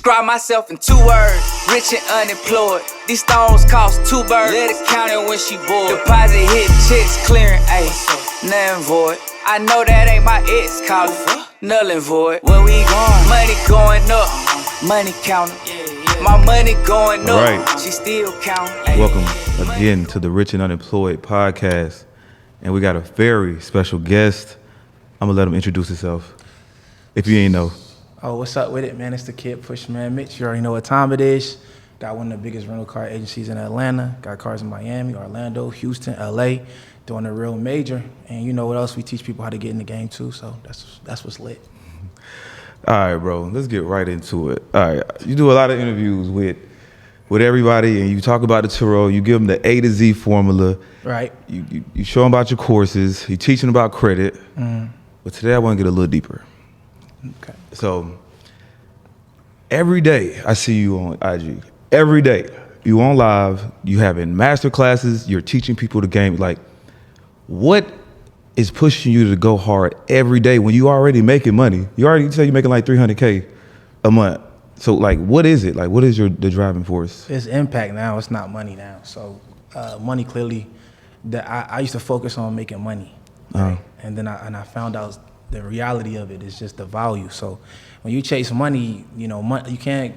Describe myself in 2 words, rich and unemployed. These stones cost 2 birds. Let it count it when she bored. Deposit hit, checks clearing, ayy, nothing void. I know that ain't my ex calling, null and void. Where we going? Money going up, money counting. My money going up, right. She still counting. Welcome again to the Rich and Unemployed podcast. And we got a very special guest. I'm gonna let him introduce himself, if you ain't know. Oh, what's up with it, man? It's the kid, PushMan, Mitch. You already know what time it is. Got one of the biggest rental car agencies in Atlanta. Got cars in Miami, Orlando, Houston, LA. Doing a real major. And you know what else? We teach people how to get in the game too. So that's what's lit. All right, bro. Let's get right into it. All right. You do a lot of interviews with everybody, and you talk about the Turo. You give them the A to Z formula. Right. You show them about your courses. You teach them about credit. But today I want to get a little deeper. Okay. So every day I see you on IG. Every day you on live. You having master classes. You're teaching people the game. Like, what is pushing you to go hard every day when you already making money? You already say you're making like $300K a month. So like, what is it? Like, what is the driving force? It's impact now. It's not money now. So money clearly. That I used to focus on making money, right? And then I found out the reality of it is just the value. So when you chase money, you know, you can't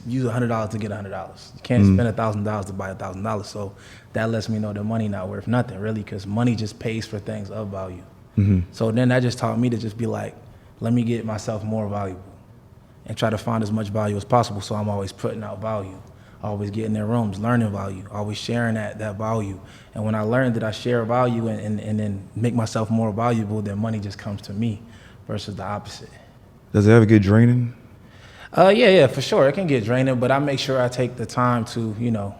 use $100 to get $100. You can't spend $1,000 to buy $1,000. So that lets me know that money not worth nothing, really, because money just pays for things of value. So then that just taught me to just be like, let me get myself more valuable and try to find as much value as possible. So I'm always putting out value, always getting in rooms, learning value, always sharing that value. And when I learned that I share value and then make myself more valuable, then money just comes to me versus the opposite. Does it ever get draining? Yeah, for sure. It can get draining, but I make sure I take the time to, you know,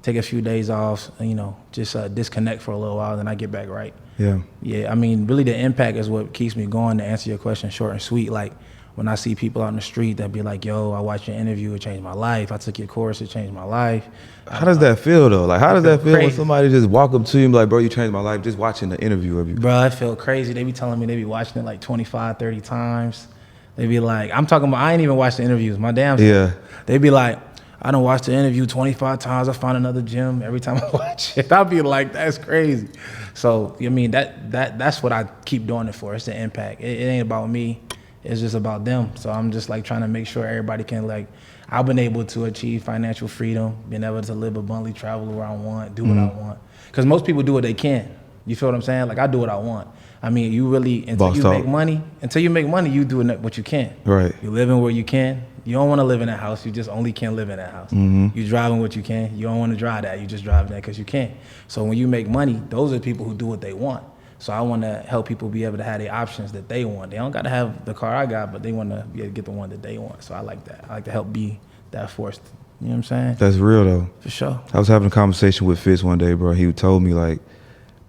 take a few days off, you know, just disconnect for a little while, then I get back right. Yeah, I mean, really the impact is what keeps me going. To answer your question short and sweet, like when I see people out in the street that be like, yo, I watched your interview, it changed my life. I took your course, it changed my life. How does that feel though? Like, how does that feel crazy. when somebody just walk up to you and be like, bro, you changed my life just watching the interview of you? Bro, I feel crazy. They be telling me they be watching it like 25, 30 times. They be like, I'm talking about, I ain't even watched the interviews. My damn self. Yeah. They be like, I done watched the interview 25 times. I find another gym every time I watch it. I'll be like, that's crazy. So, I mean, that's what I keep doing it for. It's the impact. It ain't about me. It's just about them. So I'm just like trying to make sure everybody can, like, I've been able to achieve financial freedom, been able to live abundantly, travel where I want, do what I want. Because most people do what they can. You feel what I'm saying? Like, I do what I want. I mean, you really, until you make money, you do what you can. Right. You living where you can. You don't want to live in that house. You just only can live in that house. You driving what you can. You don't want to drive that. You just drive that because you can. So when you make money, those are people who do what they want. So I want to help people be able to have the options that they want. They don't got to have the car I got, but they want to be able to get the one that they want. So I like that. I like to help be that force. You know what I'm saying? That's real though. For sure. I was having a conversation with Fitz one day, bro. He told me like,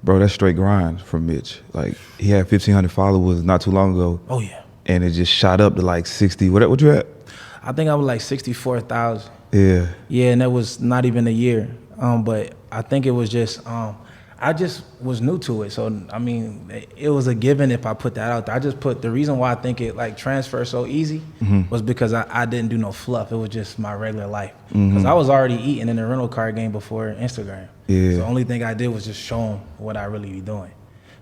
bro, that's straight grind from Mitch. Like, he had 1,500 followers not too long ago. Oh yeah. And it just shot up to like 60. What you at? I think I was like 64,000. Yeah. Yeah, and that was not even a year. But I think it was just, I just was new to it. So, I mean, it was a given if I put that out there. I just put, the reason why I think it like transferred so easy was because I didn't do no fluff. It was just my regular life. Because I was already eating in the rental car game before Instagram. Yeah. So the only thing I did was just show them what I really be doing.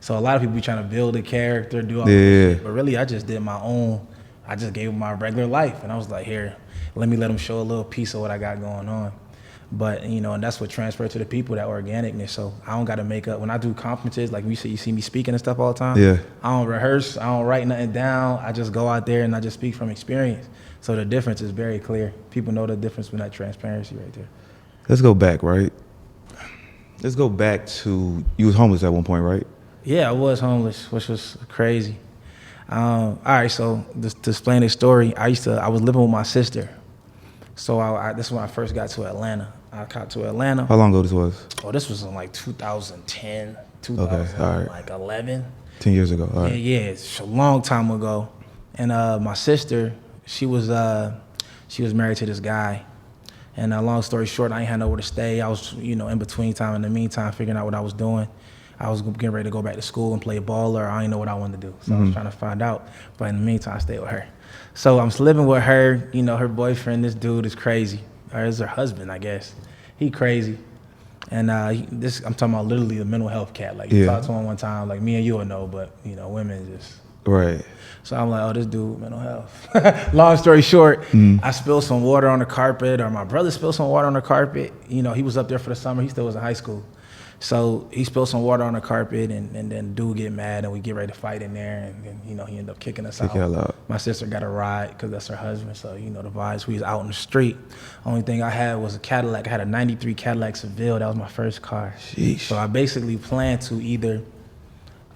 So a lot of people be trying to build a character, do all this shit. But really, I just did my own. I just gave them my regular life. And I was like, here, let them show a little piece of what I got going on. But, you know, and that's what transferred to the people, that organicness. So I don't got to make up. When I do conferences, like you see me speaking and stuff all the time. Yeah. I don't rehearse. I don't write nothing down. I just go out there and I just speak from experience. So the difference is very clear. People know the difference with that transparency right there. Let's go back, right? Let's go back to, you was homeless at one point, right? Yeah, I was homeless, which was crazy. All right, so to explain this story, I was living with my sister. So this is when I first got to Atlanta. I got to Atlanta. How long ago this was? Oh, this was in like 2010, Okay, all right. like 11. 10 years ago, all right. Yeah, it's a long time ago. And my sister, she was married to this guy. And long story short, I ain't had nowhere to stay. I was, in between time, in the meantime, figuring out what I was doing. I was getting ready to go back to school and play ball, or I didn't know what I wanted to do. So I was trying to find out. But in the meantime, I stayed with her. So I'm living with her. You know, her boyfriend, this dude is crazy. Or is her husband, I guess. He crazy. And I'm talking about literally a mental health cat. Like, you talk to him one time, like me and you will know, but, you know, women just... Right. So I'm like, oh, this dude, mental health. Long story short, I spilled some water on the carpet, or my brother spilled some water on the carpet. You know, he was up there for the summer. He still was in high school. So he spilled some water on the carpet, and then dude get mad, and we get ready to fight in there, and then, you know, he ended up kicking us out. My sister got a ride because that's her husband, so, you know, the vibes. We was out in the street. Only thing I had was a Cadillac. I had a 93 Cadillac Seville. That was my first car. Sheesh. So I basically planned to either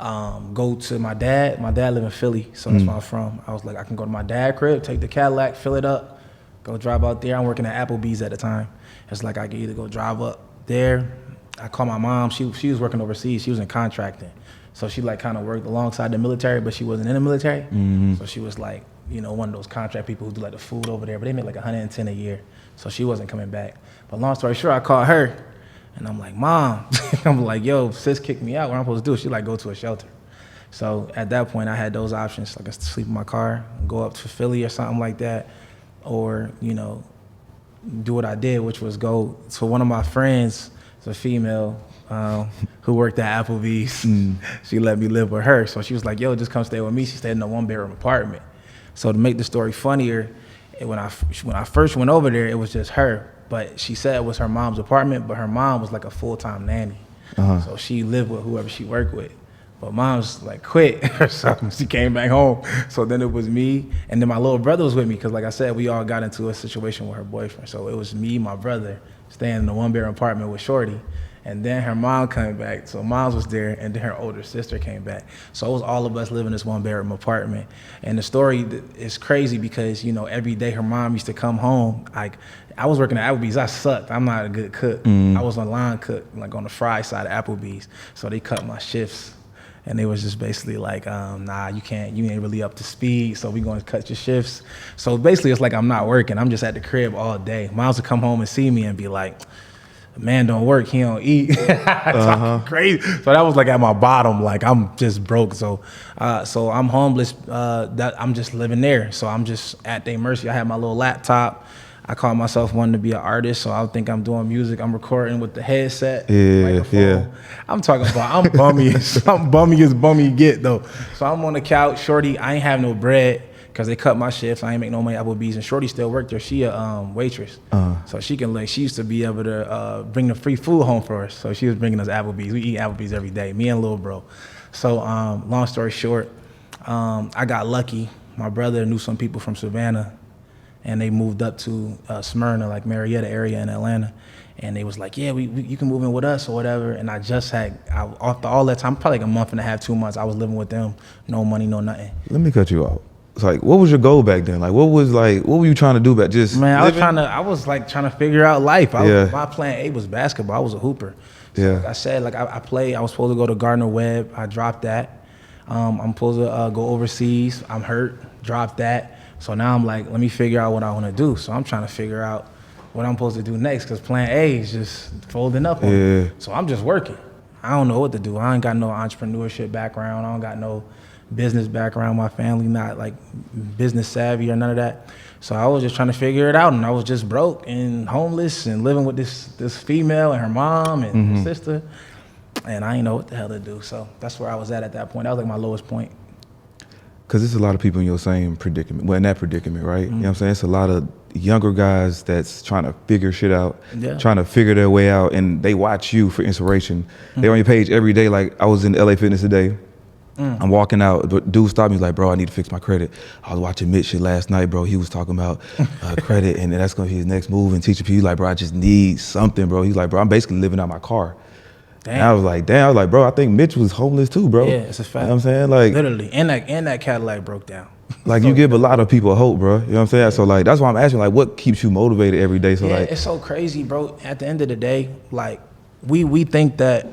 go to my dad. My dad lived in Philly, so that's where I'm from. I was like, I can go to my dad's crib, take the Cadillac, fill it up, go drive out there. I'm working at Applebee's at the time. It's like I could either go drive up there. I called my mom. She was working overseas. She was in contracting. So she like kind of worked alongside the military, but she wasn't in the military. So she was like, you know, one of those contract people who do like the food over there, but they make like $110 a year. So she wasn't coming back. But long story short, I called her. And I'm like, Mom, I'm like, yo, sis kicked me out. What am I supposed to do? She like, go to a shelter. So at that point, I had those options. Like I could sleep in my car, go up to Philly or something like that, or, you know, do what I did, which was go to one of my friends, it's a female who worked at Applebee's. She let me live with her. So she was like, yo, just come stay with me. She stayed in a 1-bedroom apartment. So to make the story funnier, when I first went over there, it was just her. But she said it was her mom's apartment, but her mom was like a full-time nanny. So she lived with whoever she worked with. But mom's like quit or something. She came back home. So then it was me, and then my little brother was with me because, like I said, we all got into a situation with her boyfriend. So it was me, my brother, staying in the 1-bedroom apartment with Shorty. And then her mom came back. So Mom's was there, and then her older sister came back. So it was all of us living in this 1-bedroom apartment. And the story is crazy because, you know, every day her mom used to come home. Like, I was working at Applebee's. I sucked. I'm not a good cook. I was a line cook, like on the fry side of Applebee's. So they cut my shifts. And they was just basically like, nah, you ain't really up to speed, so we gonna cut your shifts. So basically it's like I'm not working. I'm just at the crib all day. Moms would come home and see me and be like, man don't work, he don't eat. Crazy. So that was like at my bottom, like I'm just broke. So I'm homeless, that I'm just living there. So I'm just at their mercy. I have my little laptop. I call myself wanting to be an artist, so I think I'm doing music. I'm recording with the headset, microphone. I'm talking about I'm bummy. I'm bummy as bummy get though. So I'm on the couch, Shorty. I ain't have no bread because they cut my shifts. I ain't make no money at Applebee's, and Shorty still worked there. She a waitress, so she can like she used to be able to bring the free food home for us. So she was bringing us Applebee's. We eat Applebee's every day, me and little bro. So long story short, I got lucky. My brother knew some people from Savannah. And they moved up to Smyrna, like Marietta area in Atlanta. And they was like, yeah, you can move in with us or whatever. And I just after all that time, probably like a month and a half, 2 months, I was living with them. No money, no nothing. Let me cut you off. It's like, what was your goal back then? Like, what were you trying to do back just Man, living? I was trying to figure out life. My plan A was basketball. I was a hooper. So like I said, like I played, I was supposed to go to Gardner Webb. I dropped that. I'm supposed to go overseas. I'm hurt, dropped that. So now I'm like, let me figure out what I want to do. So I'm trying to figure out what I'm supposed to do next because plan A is just folding up on me. So I'm just working. I don't know what to do. I ain't got no entrepreneurship background. I don't got no business background. My family not like business savvy or none of that. So I was just trying to figure it out, and I was just broke and homeless and living with this female and her mom and her sister. And I didn't know what the hell to do. So that's where I was at that point. That was like my lowest point. Because there's a lot of people in your same predicament, well, in that predicament, right? You know what I'm saying? It's a lot of younger guys that's trying to figure shit out, trying to figure their way out, and they watch you for inspiration. They're on your page every day. Like, I was in LA Fitness today. I'm walking out, but dude stopped me. He's like, bro, I need to fix my credit. I was watching Mitch shit last night, bro. He was talking about credit, and that's going to be his next move, and teaching people. He's like, bro, I just need something, bro. He's like, bro, I'm basically living out my car. And I was like, bro, I think Mitch was homeless too, bro. Yeah, it's a fact. You know what I'm saying? Like, literally, and that Cadillac broke down. Like, you give a lot of people hope, bro. You know what I'm saying? So like, that's why I'm asking, like, what keeps you motivated every day? So like, it's so crazy, bro. At the end of the day, like, we think that,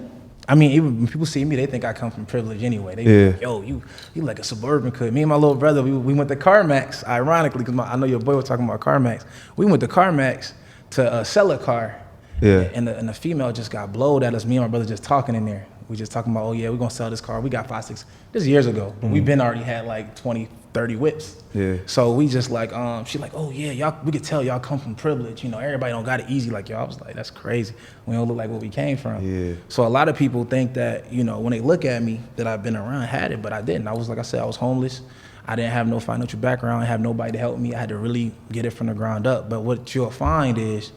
I mean, even when people see me, they think I come from privilege anyway. They be like, yo, you like a suburban kid. Me and my little brother, we went to CarMax, ironically, because I know your boy was talking about CarMax. We went to CarMax to sell a car. And the female just got blowed at us. Me and my brother just talking in there. We just talking about, oh yeah, we're gonna sell this car. We got 5, 6, this is years ago, but we've been already had like 20, 30 whips. Yeah. So we just like, she like, oh yeah, y'all, we could tell y'all come from privilege. You know, everybody don't got it easy like y'all. I was like, that's crazy. We don't look like what we came from. Yeah. So a lot of people think that, you know, when they look at me, that I've been around, had it, but I didn't. I was, like I said, I was homeless. I didn't have no financial background. I had nobody to help me. I had to really get it from the ground up. But what you'll find is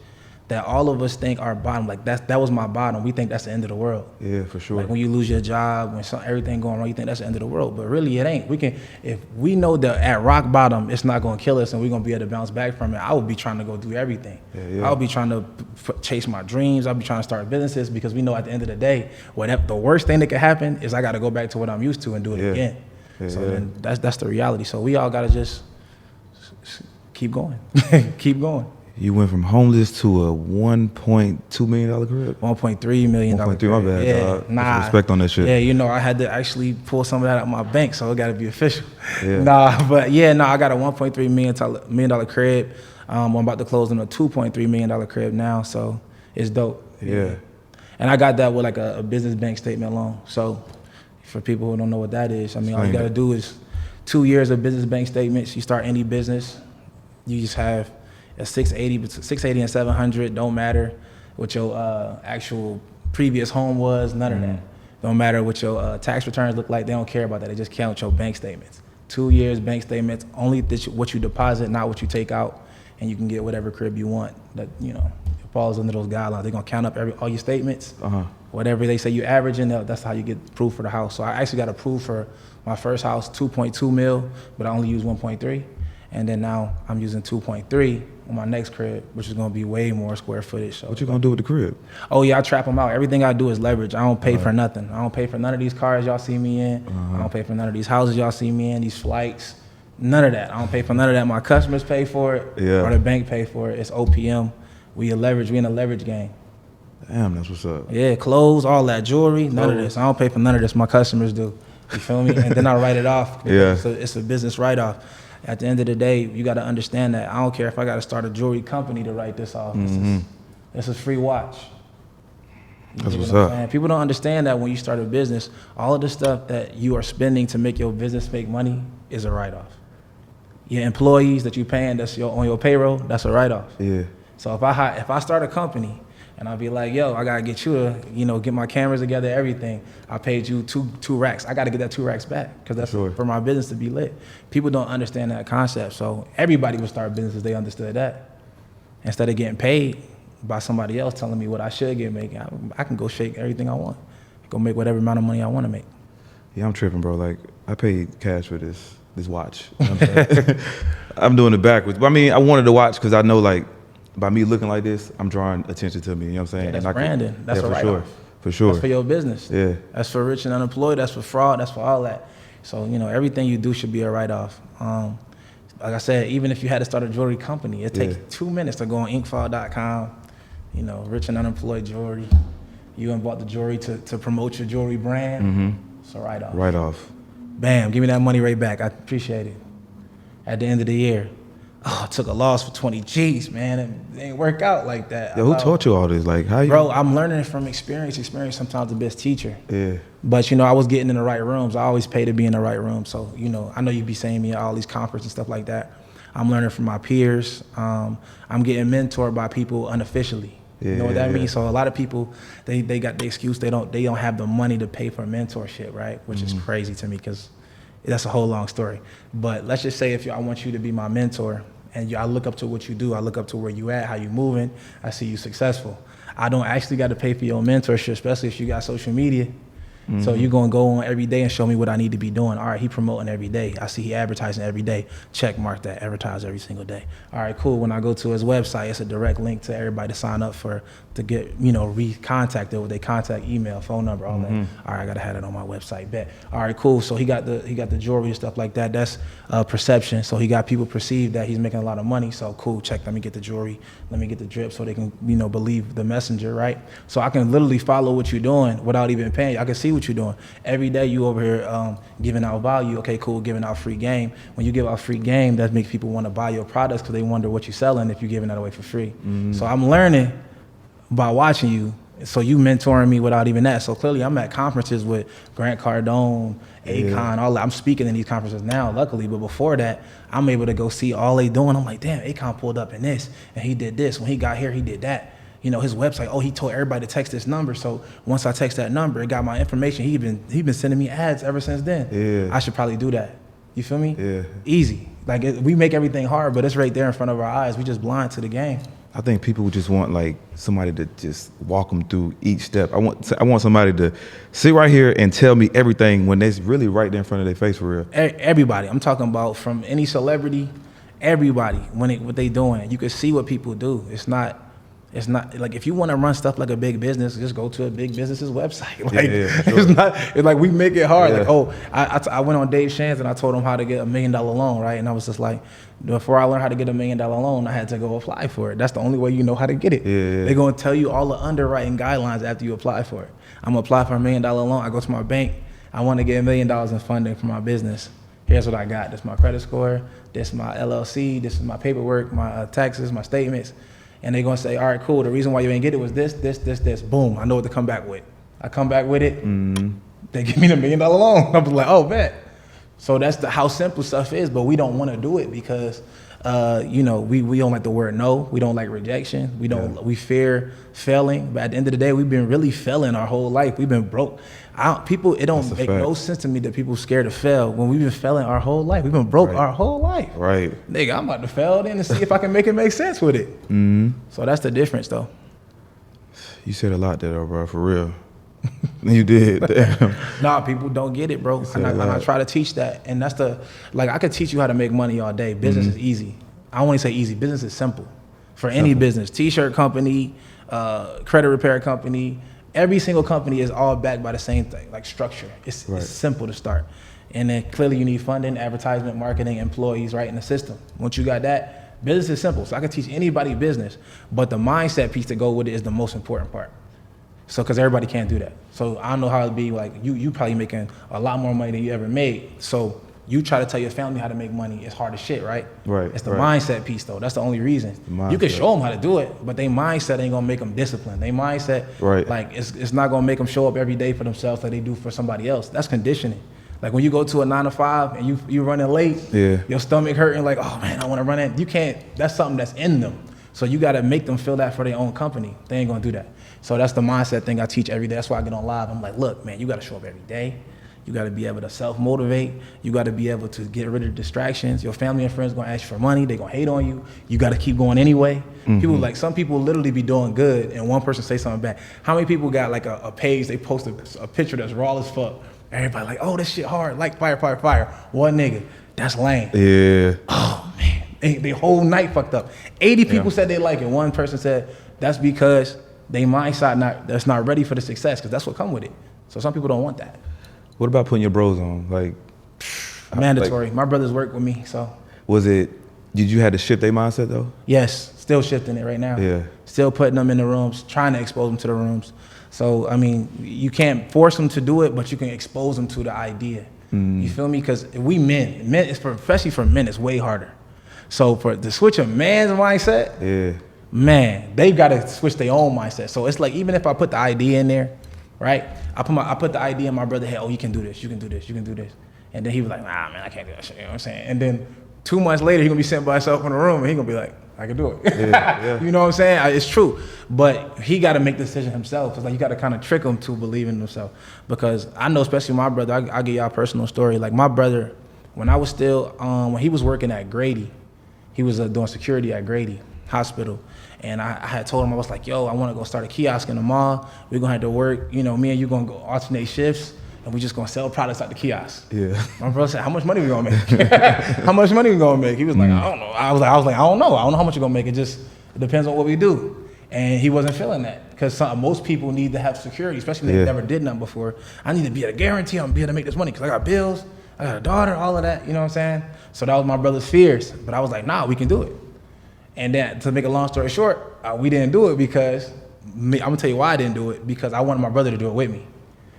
that all of us think our bottom, like that was my bottom. We think that's the end of the world. Yeah, for sure. Like when you lose your job, when everything going wrong, you think that's the end of the world. But really it ain't. If we know that at rock bottom, it's not gonna kill us and we're gonna be able to bounce back from it, I would be trying to go do everything. I would be trying to chase my dreams. I'll be trying to start businesses because we know at the end of the day, the worst thing that could happen is I gotta go back to what I'm used to and do it again. Then that's the reality. So we all gotta just keep going, keep going. You went from homeless to a $1.2 million crib? $1.3 million. 1.3, my bad, dog. Nah. Respect on that shit. Yeah, you know, I had to actually pull some of that out of my bank, so it got to be official. I got a $1.3 million crib. I'm about to close on a $2.3 million crib now, so it's dope. Yeah. And I got that with like a business bank statement loan. So for people who don't know what that is, I mean, all you got to do is 2 years of business bank statements. You start any business, you just have a 680 and 700, don't matter what your actual previous home was, none of that. Don't matter what your tax returns look like, they don't care about that. They just count your bank statements. 2 years bank statements, only what you deposit, not what you take out, and you can get whatever crib you want. That, you know, it falls under those guidelines. They're gonna count up all your statements, whatever they say you averaging, that's how you get proof for the house. So I actually got approved for my first house, 2.2 mil, but I only used 1.3. And then now I'm using 2.3 on my next crib, which is gonna be way more square footage. So what you gonna do with the crib? Oh yeah, I trap them out. Everything I do is leverage. I don't pay for nothing. I don't pay for none of these cars y'all see me in. I don't pay for none of these houses y'all see me in, these flights, none of that. I don't pay for none of that. My customers pay for it, or the bank pay for it. It's OPM. We in a leverage game. Damn, that's what's up. Yeah, clothes, all that, jewelry, none of this. I don't pay for none of this. My customers do. You feel me? And then I write it off. So it's a business write-off. At the end of the day, you got to understand that I don't care if I got to start a jewelry company to write this off. This is free watch. That's what's up. Man, people don't understand that when you start a business, all of the stuff that you are spending to make your business make money is a write-off. Your employees that you're paying that's on your payroll, that's a write-off. Yeah. So if I start a company and I'll be like, yo, I gotta get you to, you know, get my cameras together, everything. I paid you two racks. I gotta get that 2 racks back because that's for my business to be lit. People don't understand that concept. So everybody would start businesses, they understood that. Instead of getting paid by somebody else telling me what I should get making, I can go shake everything I want. Go make whatever amount of money I want to make. Yeah, I'm tripping, bro. Like, I paid cash for this watch. You know what I'm saying? I'm doing it backwards. But I mean, I wanted to watch because I know, like, by me looking like this, I'm drawing attention to me. You know what I'm saying? Yeah, that's branding. That's for a sure. For sure. That's for your business. Yeah. That's for rich and unemployed. That's for fraud. That's for all that. So, you know, everything you do should be a write-off. Like I said, even if you had to start a jewelry company, it takes 2 minutes to go on inkfile.com, you know, rich and unemployed jewelry. You and bought the jewelry to promote your jewelry brand. It's a write-off. Write-off. Bam, give me that money right back. I appreciate it. At the end of the year, I took a loss for 20 G's, man. It didn't work out like that. Yeah, who taught you all this? Like, how you? Bro, I'm learning it from experience. Experience sometimes the best teacher. Yeah. But, you know, I was getting in the right rooms. I always pay to be in the right room. So, you know, I know you be saying me at all these conferences and stuff like that. I'm learning from my peers. I'm getting mentored by people unofficially. You know what that means? So a lot of people, they got the excuse they don't have the money to pay for mentorship, right? Which is crazy to me because that's a whole long story. But let's just say I want you to be my mentor and I look up to what you do. I look up to where you at, how you moving. I see you successful. I don't actually got to pay for your mentorship, especially if you got social media. So you're going to go on every day and show me what I need to be doing. All right, he promoting every day. I see he advertising every day. Check mark that, advertise every single day. All right, cool. When I go to his website, it's a direct link to everybody to sign up to get, you know, recontacted with their contact, email, phone number, all that. All right, I got to have it on my website, bet. All right, cool. So he got the jewelry and stuff like that. That's perception. So he got people perceive that he's making a lot of money. So cool, check, let me get the jewelry, let me get the drip so they can, you know, believe the messenger, right? So I can literally follow what you're doing without even paying you. I can see what you're doing. Every day you over here giving out value. Okay, cool, giving out free game. When you give out free game, that makes people want to buy your products because they wonder what you're selling if you're giving that away for free. So I'm learning by watching you So you mentoring me without even that. So clearly I'm at conferences with Grant Cardone, Akon, all that. I'm speaking in these conferences now, luckily. But before that, I'm able to go see all they doing. I'm like, damn, Akon pulled up in this and he did this. When he got here, he did that. You know, his website, he told everybody to text this number. So once I text that number, it got my information. He been sending me ads ever since then. Yeah. I should probably do that. You feel me? Yeah. Easy. Like we make everything hard, but it's right there in front of our eyes. We just blind to the game. I think people just want like somebody to just walk them through each step. I want somebody to sit right here and tell me everything when it's really right there in front of their face for real. Everybody. I'm talking about from any celebrity, everybody, what they doing. You can see what people do. It's not like if you want to run stuff like a big business, just go to a big business's website. Like sure. It's like we make it hard. Yeah. Like I went on Dave Shands and I told him how to get $1 million loan, right? And I was just like, before I learned how to get $1 million loan, I had to go apply for it. That's the only way you know how to get it. Yeah. They're gonna tell you all the underwriting guidelines after you apply for it. I'm gonna apply for $1 million loan. I go to my bank. I want to get $1 million in funding for my business. Here's what I got. This is my credit score. This is my LLC. This is my paperwork, my taxes, my statements. And they're gonna say, all right, cool. The reason why you ain't get it was this. Boom. I know what to come back with. I come back with it. They give me the $1 million loan. I'm like, oh, bet. So that's how simple stuff is, but we don't want to do it because, we don't like the word no. We don't like rejection. We fear failing. But at the end of the day, we've been really failing our whole life. We've been broke. It don't make no sense to me that people scared to fail when we've been failing our whole life. We've been broke our whole life. Right. Nigga, I'm about to fail then and see if I can make it make sense with it. So that's the difference, though. You said a lot there, though, bro, for real. You did. Damn. Nah, people don't get it, bro. And I try to teach that. And that's I could teach you how to make money all day. Business is easy. I don't want to say easy. Business is simple. For any business. T-shirt company, credit repair company, every single company is all backed by the same thing, like structure. It's simple to start. And then clearly you need funding, advertisement, marketing, employees, right, in the system. Once you got that, business is simple. So I can teach anybody business, but the mindset piece to go with it is the most important part. So, because everybody can't do that. So I don't know how it'd be like, you probably making a lot more money than you ever made. So you try to tell your family how to make money, it's hard as shit, right? Right. It's the mindset piece though. That's the only reason. You can show them how to do it, but their mindset ain't gonna make them disciplined. Their mindset, like it's not gonna make them show up every day for themselves like they do for somebody else. That's conditioning. Like when you go to a 9 to 5 and you running late, your stomach hurting, like, oh man, I wanna run in. You can't, that's something that's in them. So you gotta make them feel that for their own company. They ain't gonna do that. So that's the mindset thing I teach every day. That's why I get on live. I'm like, look, man, you gotta show up every day. You gotta be able to self-motivate. You gotta be able to get rid of distractions. Your family and friends gonna ask you for money. They gonna hate on you. You gotta keep going anyway. People like, some people literally be doing good and one person say something bad. How many people got like a page, they post a picture that's raw as fuck. Everybody like, oh, this shit hard, like fire. One nigga, that's lame. Yeah. Oh man, they whole night fucked up. 80 people said they like it. One person said that's because they mindset that's not ready for the success, because that's what come with it. So some people don't want that. What about putting your bros on? Like, mandatory. Like, my brothers work with me, so. Did you have to shift their mindset though? Yes, still shifting it right now. Yeah. Still putting them in the rooms, trying to expose them to the rooms. So, I mean, you can't force them to do it, but you can expose them to the idea. You feel me? Because men, especially for men, it's way harder. So to switch a man's mindset, man, they've got to switch their own mindset. So it's like, even if I put the idea in there, right? I put the idea in my brother's head, oh, you can do this, you can do this, you can do this. And then he was like, nah, man, I can't do that shit, you know what I'm saying? And then 2 months later, he's gonna be sitting by himself in the room and he's gonna be like, I can do it. You know what I'm saying? It's true. But he gotta make the decision himself. It's like you gotta kind of trick him to believe in himself. Because I know, especially my brother, I'll give y'all a personal story. Like my brother, when I was still, when he was working at Grady, he was doing security at Grady Hospital. And I had told him, I was like, yo, I want to go start a kiosk in the mall. We're going to have to work, me and you going to go alternate shifts, and we're just going to sell products at the kiosk. Yeah. My brother said, how much money we going to make? How much money we going to make? He was like, I don't know. I was like, I don't know. I don't know how much you're going to make. It depends on what we do. And he wasn't feeling that, because most people need to have security, especially if they never did nothing before. I need to be able to guarantee I'm going to be able to make this money, because I got bills, I got a daughter, all of that, you know what I'm saying? So that was my brother's fears. But I was like, nah, we can do it. And then, to make a long story short, we didn't do it because, I'm gonna tell you why I didn't do it, because I wanted my brother to do it with me.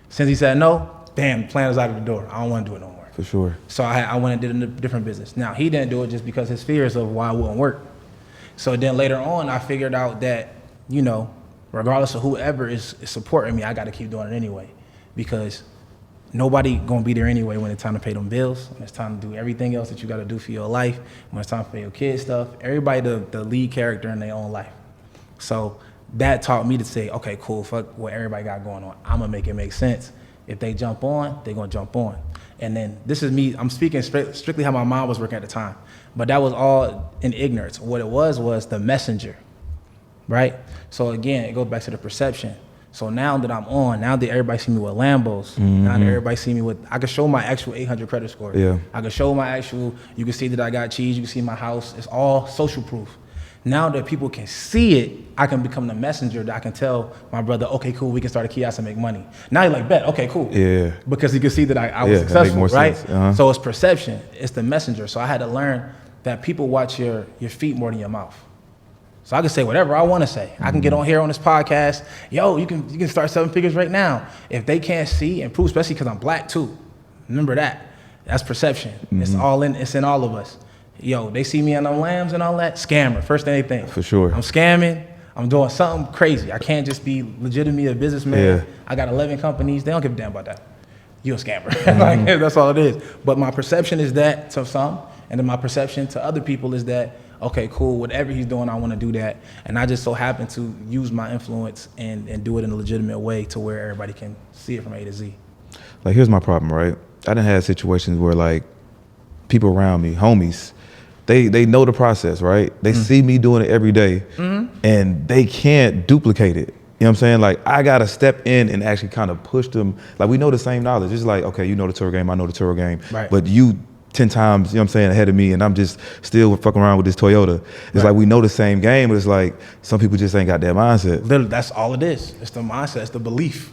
Since he said no, damn, the plan is out of the door. I don't wanna do it no more. For sure. So I went and did a different business. Now, he didn't do it just because his fears of why it wouldn't work. So then later on, I figured out that, regardless of whoever is supporting me, I got to keep doing it anyway, because nobody gonna be there anyway when it's time to pay them bills, when it's time to do everything else that you got to do for your life, when it's time to pay your kids stuff. Everybody the lead character in their own life. So that taught me to say, okay, cool, fuck what everybody got going on. I'm gonna make it make sense. If they jump on, they gonna jump on. And then this is me, I'm speaking strictly how my mom was working at the time, but that was all in ignorance. What it was the messenger, right? So again, it goes back to the perception. So now that I'm on, now that everybody see me with Lambos, now that everybody see me with, I can show my actual 800 credit score. Yeah. I can show my actual, you can see that I got cheese, you can see my house, it's all social proof. Now that people can see it, I can become the messenger that I can tell my brother, okay, cool, we can start a kiosk and make money. Now you're like, bet, okay, cool. Yeah. Because you can see that I was successful, right? Uh-huh. So it's perception, it's the messenger. So I had to learn that people watch your feet more than your mouth. So I can say whatever I want to say. I can get on here on this podcast. Yo, you can start 7 figures right now. If they can't see and prove, especially because I'm black too. Remember that. That's perception. It's in all of us. Yo, they see me on them lambs and all that. Scammer, first thing they think. For sure. I'm scamming. I'm doing something crazy. I can't just be legitimately a businessman. Yeah. I got 11 companies. They don't give a damn about that. You're a scammer. Like, that's all it is. But my perception is that to some, and then my perception to other people is that, okay, cool, whatever he's doing, I want to do that. And I just so happen to use my influence and do it in a legitimate way to where everybody can see it from A to Z. Like, here's my problem, right? I done had situations where, like, people around me, homies, they know the process, right? They see me doing it every day, and they can't duplicate it. You know what I'm saying? Like, I got to step in and actually kind of push them. Like, we know the same knowledge. It's like, okay, you know the tour game, I know the tour game. Right. But you 10 times, you know what I'm saying, ahead of me, and I'm just still fucking around with this Toyota. It's like we know the same game, but it's like some people just ain't got that mindset. Literally, that's all it is. It's the mindset, it's the belief.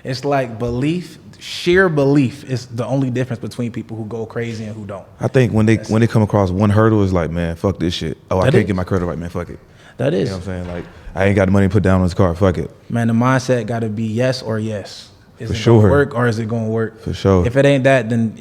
It's like belief, sheer belief is the only difference between people who go crazy and who don't. I think when they come across one hurdle, it's like, man, fuck this shit. Oh, I can't get my credit right, man, fuck it. That is. You know what I'm saying? Like, I ain't got the money to put down on this car, fuck it. Man, the mindset got to be yes or yes. Is For it sure. gonna work or is it gonna work? For sure. If it ain't that, then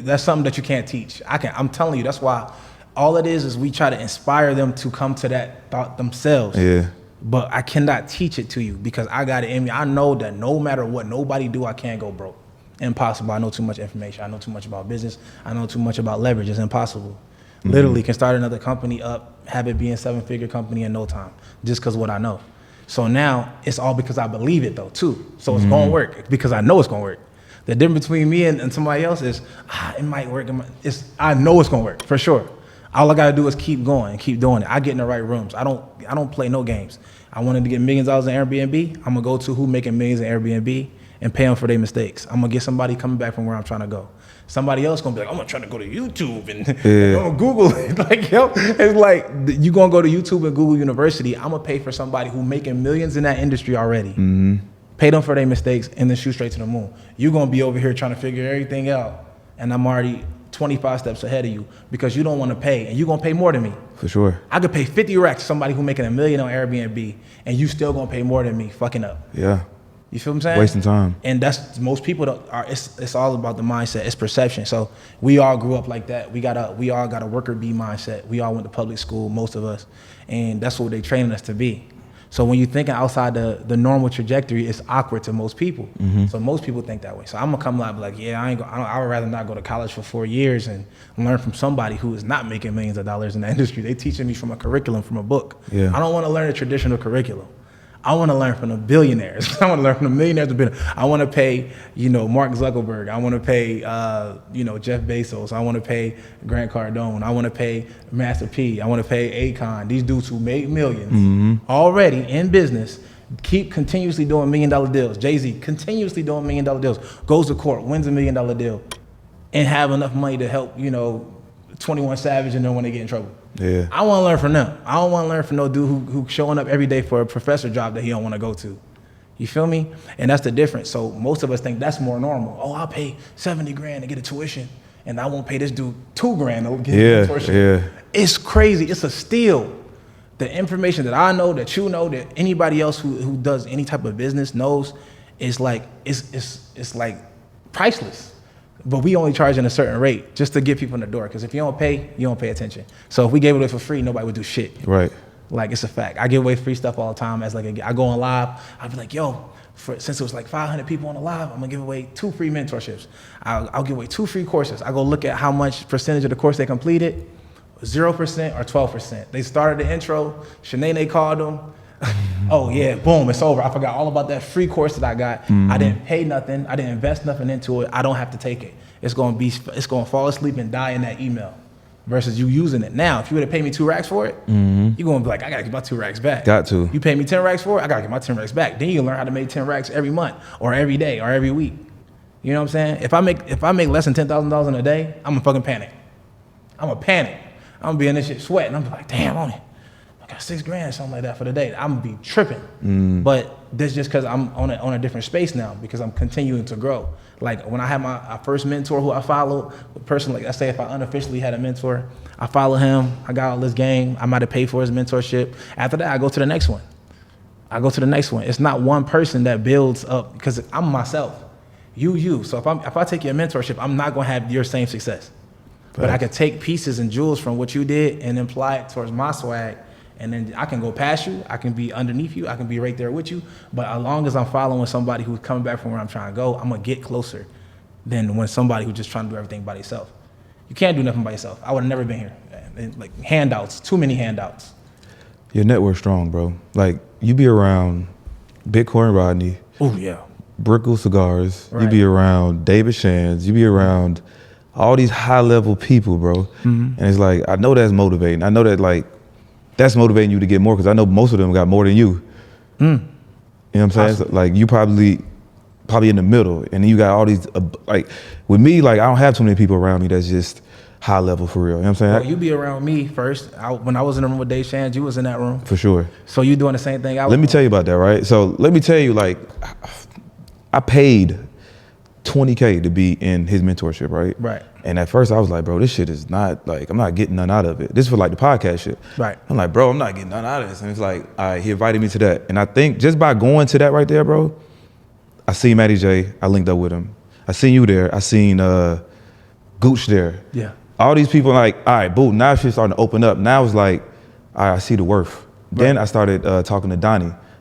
that's something that you can't teach. I'm telling you, that's why all it is we try to inspire them to come to that thought themselves. Yeah. But I cannot teach it to you because I got it in me. I know that no matter what nobody do, I can't go broke. Impossible. I know too much information. I know too much about business. I know too much about leverage. It's impossible. Literally can start another company up, have it be a 7-figure company in no time, just because what I know. So now it's all because I believe it though too. So it's gonna work because I know it's gonna work. The difference between me and somebody else is it might work. I know it's gonna work for sure. All I gotta do is keep going and keep doing it. I get in the right rooms. I don't play no games. I wanted to get millions of dollars in Airbnb. I'm gonna go to who making millions in Airbnb and pay them for their mistakes. I'm gonna get somebody coming back from where I'm trying to go. Somebody else gonna be like, I'm trying to go to YouTube and I'm gonna Google it. Like, yo, it's like you gonna go to YouTube and Google University. I'm gonna pay for somebody who making millions in that industry already. Pay them for their mistakes and then shoot straight to the moon. You gonna be over here trying to figure everything out, and I'm already 25 steps ahead of you because you don't want to pay, and you gonna pay more than me. For sure. I could pay 50 racks to somebody who making $1 million on Airbnb, and you still gonna pay more than me fucking up. Yeah. You feel what I'm saying? Wasting time. And that's most people it's all about the mindset. It's perception. So we all grew up like that. We all got a worker bee mindset. We all went to public school, most of us, and that's what they training us to be. So when you're thinking outside the normal trajectory, it's awkward to most people. So most people think that way. So I'm gonna come out like, yeah, I would rather not go to college for 4 years and learn from somebody who is not making millions of dollars in the industry. They teaching me from a curriculum, from a book. Yeah. I don't want to learn a traditional curriculum. I want to learn from the billionaires. I want to learn from the millionaires. I want to pay, Mark Zuckerberg. I want to pay, Jeff Bezos. I want to pay Grant Cardone. I want to pay Master P. I want to pay Akon. These dudes who made millions already in business, keep continuously doing $1 million deals. Jay-Z continuously doing $1 million deals. Goes to court, wins $1 million deal, and have enough money to help, 21 Savage and then when they get in trouble. Yeah. I want to learn from them. I don't want to learn from no dude who showing up every day for a professor job that he don't want to go to. You feel me? And that's the difference. So most of us think that's more normal. Oh, I'll pay 70 grand to get a tuition, and I won't pay this dude 2 grand to get a tuition. Yeah. It's crazy. It's a steal. The information that I know, that you know, that anybody else who does any type of business knows, is like it's like priceless. But we only charging a certain rate just to get people in the door. Because if you don't pay attention. So if we gave it away for free, nobody would do shit. Right. Like, it's a fact. I give away free stuff all the time. As like I go on live, I'll be like, yo, since it was like 500 people on the live, I'm gonna give away 2 free mentorships. I'll give away 2 free courses. I go look at how much percentage of the course they completed, 0% or 12%. They started the intro, Shanae called them. Oh yeah, boom, it's over. I forgot all about that free course that I got. I didn't pay nothing. I didn't invest nothing into it. I don't have to take it. It's gonna fall asleep and die in that email. Versus you using it. Now, if you would have paid me 2 racks for it, you're gonna be like, I gotta get my 2 racks back. Got to. You pay me 10 racks for it, I gotta get my 10 racks back. Then you learn how to make 10 racks every month or every day or every week. You know what I'm saying? If I make less than $10,000 in a day, I'm gonna fucking panic. I'm gonna panic. I'm gonna be in this shit sweating. I'm gonna be like, damn, I got $6,000 or something like that for the day. I'm gonna be tripping. But that's just because I'm on a different space now because I'm continuing to grow. Like when I had my first mentor who I followed, a person like I say if I unofficially had a mentor, I follow him, I got all this game, I might have paid for his mentorship. After that, I go to the next one. It's not one person that builds up because I'm myself. You. So if I take your mentorship, I'm not gonna have your same success. But I could take pieces and jewels from what you did and apply it towards my swag. And then I can go past you, I can be underneath you, I can be right there with you. But as long as I'm following somebody who's coming back from where I'm trying to go, I'm gonna get closer than when somebody who's just trying to do everything by themselves. You can't do nothing by yourself. I would have never been here. And like handouts, too many handouts. Your network's strong, bro. Like you be around Bitcoin Rodney. Oh yeah. Brickle Cigars. Right. You be around David Shands. You be around all these high level people, bro. And it's like, I know that's motivating. I know that like, that's motivating you to get more because I know most of them got more than you. You know what I'm saying? So, like you probably in the middle, and then you got all these like with me. Like I don't have too many people around me that's just high level for real. You know what I'm saying? Well, you be around me first. When I was in the room with Dave Shands, you was in that room for sure. So you doing the same thing? Let me tell you about that, right? So let me tell you, like I paid $20K to be in his mentorship, right? Right. And at first I was like, bro, this shit is not like, I'm not getting none out of it. This is for like the podcast shit. Right. I'm like, bro, I'm not getting none out of this. And it's like, all right, he invited me to that. And I think just by going to that right there, bro, I seen Matty J, I linked up with him. I seen you there. I seen Gooch there. Yeah. All these people like, all right, boom, now shit's starting to open up. Now it's like, all right, I see the worth. Right. Then I started talking to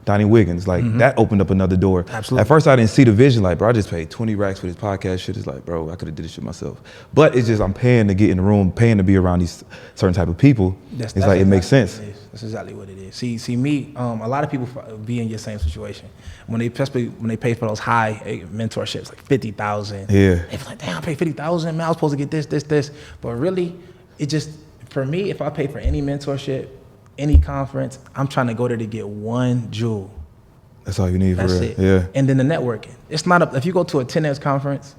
Donnie Wiggins, like that opened up another door. Absolutely. At first I didn't see the vision, like, bro, I just paid 20 racks for this podcast shit. It's like, bro, I could have did this shit myself. But it's just, I'm paying to get in the room, paying to be around these certain type of people. It's like, it makes sense. That's exactly what it is. See me, a lot of people be in your same situation. Especially when they pay for those high mentorships, like 50,000. Yeah. They feel like, damn, I paid 50,000, man, I was supposed to get this. But really, it just, for me, if I pay for any mentorship, any conference, I'm trying to go there to get one jewel. That's all you need for real. That's it. Yeah. And then the networking. It's not if you go to a 10X conference,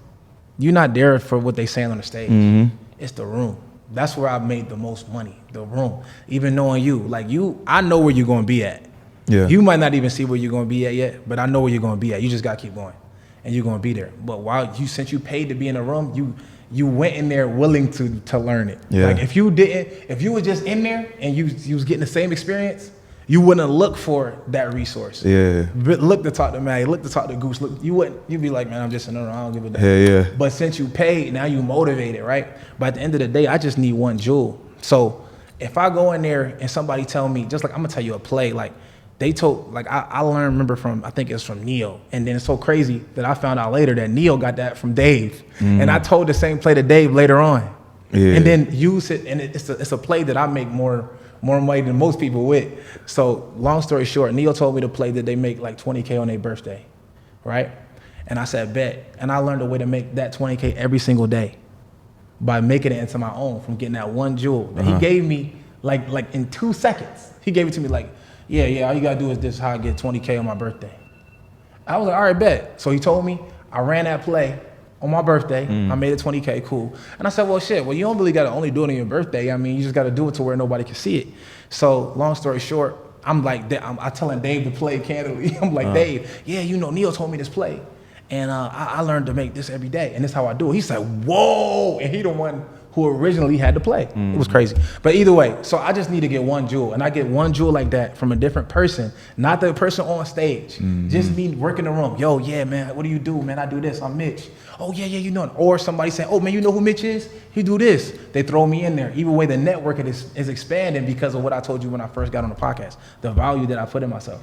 you're not there for what they saying on the stage. It's the room. That's where I made the most money, the room. Even knowing you, like I know where you're gonna be at. Yeah. You might not even see where you're gonna be at yet, but I know where you're gonna be at. You just gotta keep going. And you're gonna be there. But since you paid to be in a room, you went in there willing to learn it. Yeah. Like if you was just in there and you was getting the same experience, you wouldn't look for that resource. Yeah. Look to talk to Maggie, look to talk to Goose. You'd be like, man, I'm just in there, I don't give a damn. Yeah. But since you paid, now you motivated, right? But at the end of the day, I just need one jewel. So if I go in there and somebody tell me, just like I'm gonna tell you a play, like they told, like I remember from, I think it was from Neo. And then it's so crazy that I found out later that Neo got that from Dave. And I told the same play to Dave later on. Yeah. And then use it, and it's a play that I make more money than most people with. So long story short, Neo told me to play that they make like 20K on their birthday, right? And I said, bet. And I learned a way to make that 20K every single day by making it into my own from getting that one jewel. And he gave me like in 2 seconds. He gave it to me like, yeah, all you gotta do is this, how I get 20K on my birthday. I was like, all right, bet. So he told me, I ran that play on my birthday. I made it 20K, cool. And I said, well, shit, you don't really gotta only do it on your birthday. I mean, you just gotta do it to where nobody can see it. So long story short, I'm telling Dave to play candidly. I'm like, Dave, yeah, Neo told me this play. And I learned to make this every day. And this is how I do it. He said, whoa. And he the one who originally had to play. It was crazy. But either way, so I just need to get one jewel. And I get one jewel like that from a different person, not the person on stage. Just me working the room. Yo, yeah, man, what do you do? Man, I do this. I'm Mitch. Oh, yeah, you know. Or somebody saying, oh, man, you know who Mitch is? He do this. They throw me in there. Either way, the network is expanding because of what I told you when I first got on the podcast, the value that I put in myself.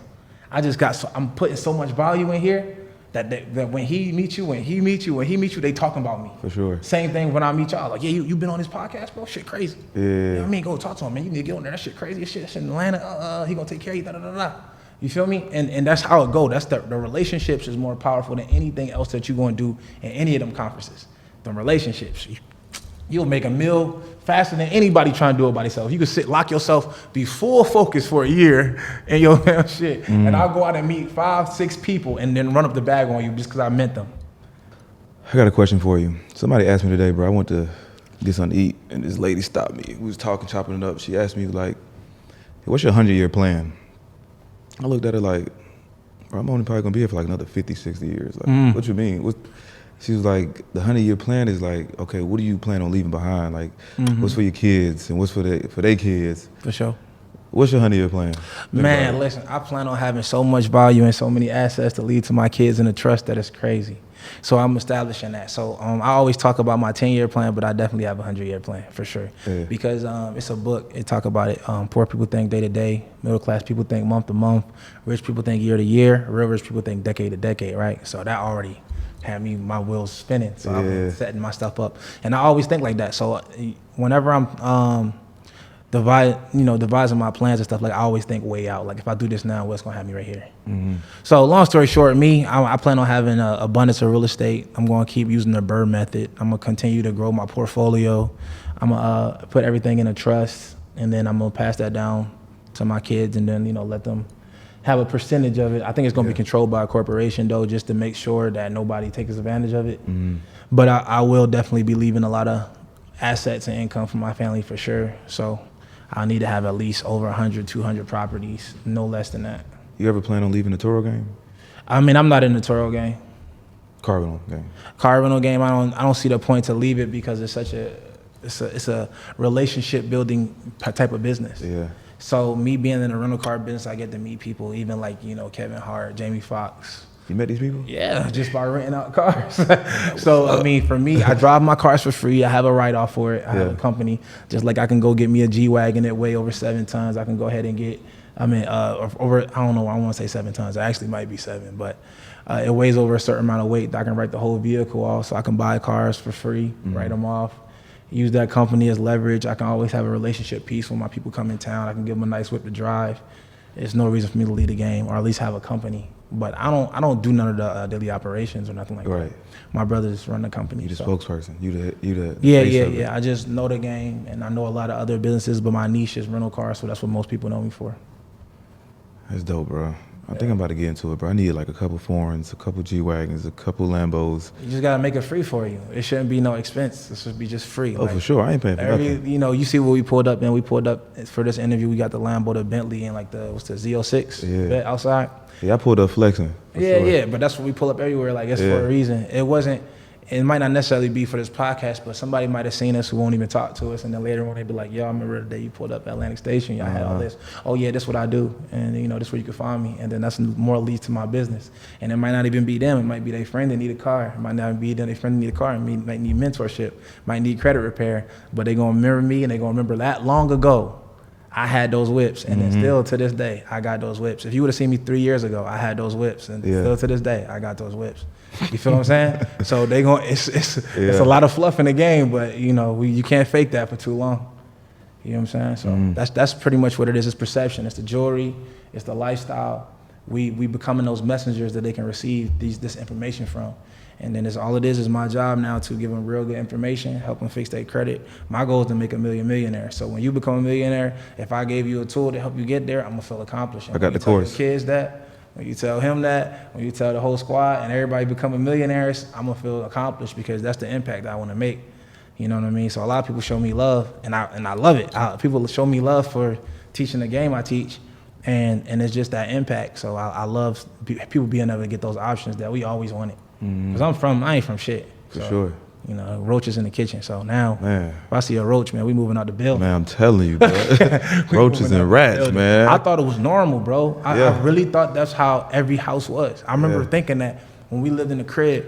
I'm putting so much value in here that when he meets you, they talking about me. For sure. Same thing when I meet y'all. Like, yeah, you been on his podcast, bro? Shit crazy. Yeah. You know what I mean? Go talk to him, man. You need to get on there. That shit crazy. That shit in Atlanta. He gonna take care of you. Da, da, da, da. You feel me? And that's how it go. That's the relationships is more powerful than anything else that you gonna do in any of them conferences. The relationships. You'll make a meal faster than anybody trying to do it by themselves. You can lock yourself, be full focus for a year and your damn shit. And I'll go out and meet 5-6 people and then run up the bag on you just because I met them. I got a question for you. Somebody asked me today, bro, I went to get something to eat, and this lady stopped me. We was talking, chopping it up. She asked me, like, hey, what's your 100-year plan? I looked at her like, bro, I'm only probably going to be here for like another 50, 60 years. Like, what you mean? She was like, the 100-year plan is like, okay, what do you plan on leaving behind? Like, what's for your kids and what's for their kids? For sure. What's your 100-year plan? Man, listen, I plan on having so much value and so many assets to leave to my kids and the trust that is crazy. So I'm establishing that. So I always talk about my 10-year plan, but I definitely have a 100-year plan for sure. Yeah. Because it's a book. It talk about it. Poor people think day to day. Middle class people think month to month. Rich people think year to year. Real rich people think decade to decade, right? So that already had my wheels spinning. So I'm setting my stuff up. And I always think like that. So whenever I'm devising my plans and stuff, like I always think way out. Like if I do this now, what's gonna have me right here? So long story short, I plan on having an abundance of real estate. I'm gonna keep using the BRRRR method. I'm gonna continue to grow my portfolio. I'm gonna put everything in a trust, and then I'm gonna pass that down to my kids, and then let them have a percentage of it. I think it's gonna be controlled by a corporation though, just to make sure that nobody takes advantage of it. But I will definitely be leaving a lot of assets and income for my family for sure. So I need to have at least over 100, 200 properties, no less than that. You ever plan on leaving the Toro game? I mean, I'm not in the Toro game. Car rental game. Car rental game, I don't see the point to leave it because it's such it's a relationship building type of business. Yeah. So me being in the rental car business, I get to meet people, even like, Kevin Hart, Jamie Foxx. You met these people? Yeah, just by renting out cars. So, I mean, for me, I drive my cars for free. I have a write-off for it. I have a company. Just like I can go get me a G-Wagon that weigh over 7 tons. I can go ahead and get, over, I don't know, I want to say 7 tons. It actually might be 7, but it weighs over a certain amount of weight. I can write the whole vehicle off, so I can buy cars for free, write them off, use that company as leverage. I can always have a relationship piece when my people come in town. I can give them a nice whip to drive. There's no reason for me to lead a game or at least have a company. But I don't do none of the daily operations or nothing like that. My brothers run the company. You the spokesperson. You the Yeah. I just know the game, and I know a lot of other businesses, but my niche is rental cars, so that's what most people know me for. That's dope, bro. I think I'm about to get into it, bro. I need like a couple foreigns, a couple G-Wagons, a couple Lambos. You just gotta make it free for you. It shouldn't be no expense. It should be just free. Oh, for sure. I ain't paying for nothing. You see what we pulled up, man. We pulled up for this interview. We got the Lambo, the Bentley, and like the Z06 outside. Yeah, I pulled up flexing. Yeah, but that's what we pull up everywhere. Like, it's for a reason. It might not necessarily be for this podcast, but somebody might have seen us who won't even talk to us, and then later on they'd be like, yo, I remember the day you pulled up at Atlantic Station, y'all had all this. Oh yeah, this is what I do, and this is where you can find me, and then that's more leads to my business. And it might not even be them, it might be their friend that need a car, it might not be their friend that need a car, and might need mentorship, might need credit repair, but they're gonna remember me, and they're gonna remember that long ago, I had those whips, and then still to this day, I got those whips. If you would have seen me 3 years ago, I had those whips, and still to this day, I got those whips. You feel what I'm saying? So it's a lot of fluff in the game, but you can't fake that for too long. You know what I'm saying? So that's pretty much what it is. It's perception. It's the jewelry. It's the lifestyle. We becoming those messengers that they can receive this information from. And then all it is my job now to give them real good information, help them fix their credit. My goal is to make a millionaire. So when you become a millionaire, if I gave you a tool to help you get there, I'm gonna feel accomplished. I got the course. Your kids that, when you tell him that, when you tell the whole squad, and everybody becoming millionaires, I'm gonna feel accomplished because that's the impact I want to make. You know what I mean? So a lot of people show me love, and I love it. People show me love for teaching the game I teach, and it's just that impact. So I love people being able to get those options that we always wanted. Because I ain't from shit. For sure. You know, roaches in the kitchen. So now, Man. if I see a roach, man, we moving out the building. Man, I'm telling you, bro. Roaches and rats, man. I thought it was normal, bro. I Yeah. really thought that's how every house was. I remember Yeah. thinking that when we lived in the crib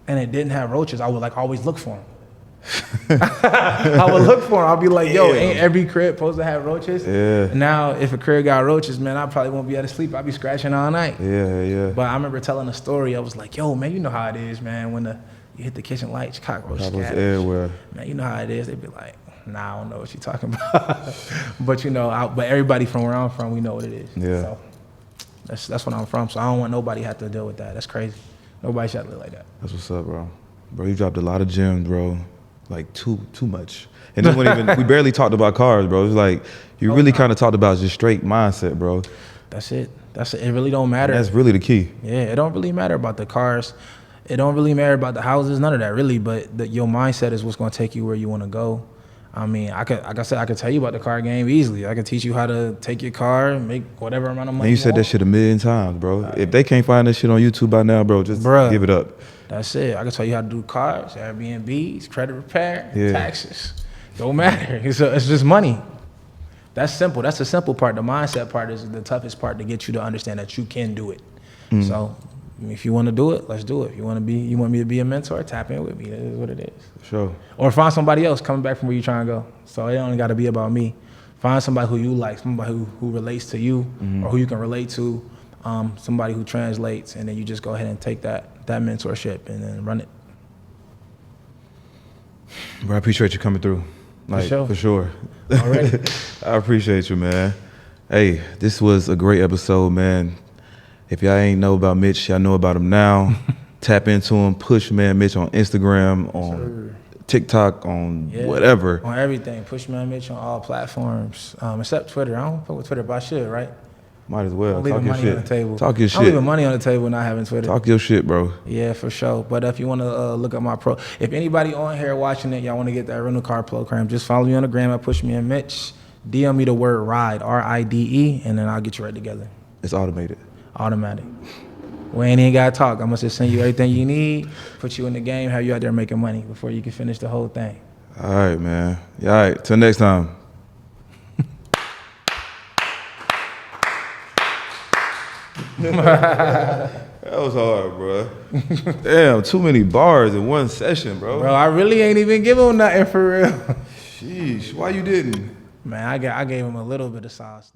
and it didn't have roaches, I would like always look for them. I would look for them. I'll be like, yo, ain't every crib supposed to have roaches? Yeah. Now, if a crib got roaches, man, I probably won't be able to sleep. I'll be scratching all night. Yeah. But I remember telling a story. I was like, yo, man, you know how it is, man. When you hit the kitchen lights, cockroaches Cockroaches everywhere. Man, you know how it is. They'd be like, nah, I don't know what you're talking about. But, you know, but everybody from where I'm from, we know what it is. Yeah. So that's where I'm from. So I don't want nobody to have to deal with that. That's crazy. Nobody should live like that. That's what's up, bro. Bro, you dropped a lot of gems, bro. Like too much. And then we barely talked about cars, bro. It's like you really kind of talked about just straight mindset, bro. That's it. It really don't matter. And that's really the key. Yeah, it don't really matter about the cars. It don't really matter about the houses, none of that really, but your mindset is what's gonna take you where you wanna go. I mean, like I said, I could tell you about the car game easily. I could teach you how to take your car and make whatever amount of money. And you said that shit a million times, bro. If they can't find that shit on YouTube by now, bro, just give it up. That's it. I can tell you how to do cars, Airbnbs, credit repair, Yeah. taxes. Don't matter. It's just money. That's simple. That's the simple part. The mindset part is the toughest part to get you to understand that you can do it. So if you want to do it, let's do it. You want me to be a mentor? Tap in with me. That is what it is. Sure. Or find somebody else coming back from where you're trying to go. So it only got to be about me. Find somebody who you like, somebody who relates to you, or who you can relate to, somebody who translates, and then you just go ahead and take that mentorship and then run it. Bro, I appreciate you coming through. Like, for sure. Already. I appreciate you, man. Hey, this was a great episode, man. If y'all ain't know about Mitch, y'all know about him now. Tap into him. PushMan Mitch on Instagram, on TikTok, on whatever. On everything. PushMan Mitch on all platforms, except Twitter. I don't fuck with Twitter, but I should, right? Might as well. I'm leaving money on the table. Talk your shit. I'm leaving money on the table not having Twitter. Talk your shit, bro. Yeah, for sure. But if you want to look up my if anybody on here watching it, y'all want to get that rental car program, just follow me on the gram at PushMan Mitch. DM me the word RIDE, RIDE, and then I'll get you right together. It's automated. Automatic. We ain't even got to talk. I'm going to just send you everything you need, put you in the game, have you out there making money before you can finish the whole thing. All right, man. All right. Till next time. That was hard, bro. Damn, too many bars in one session, bro. Bro, I really ain't even give him nothing for real. Sheesh, why you didn't? Man, I gave him a little bit of sauce.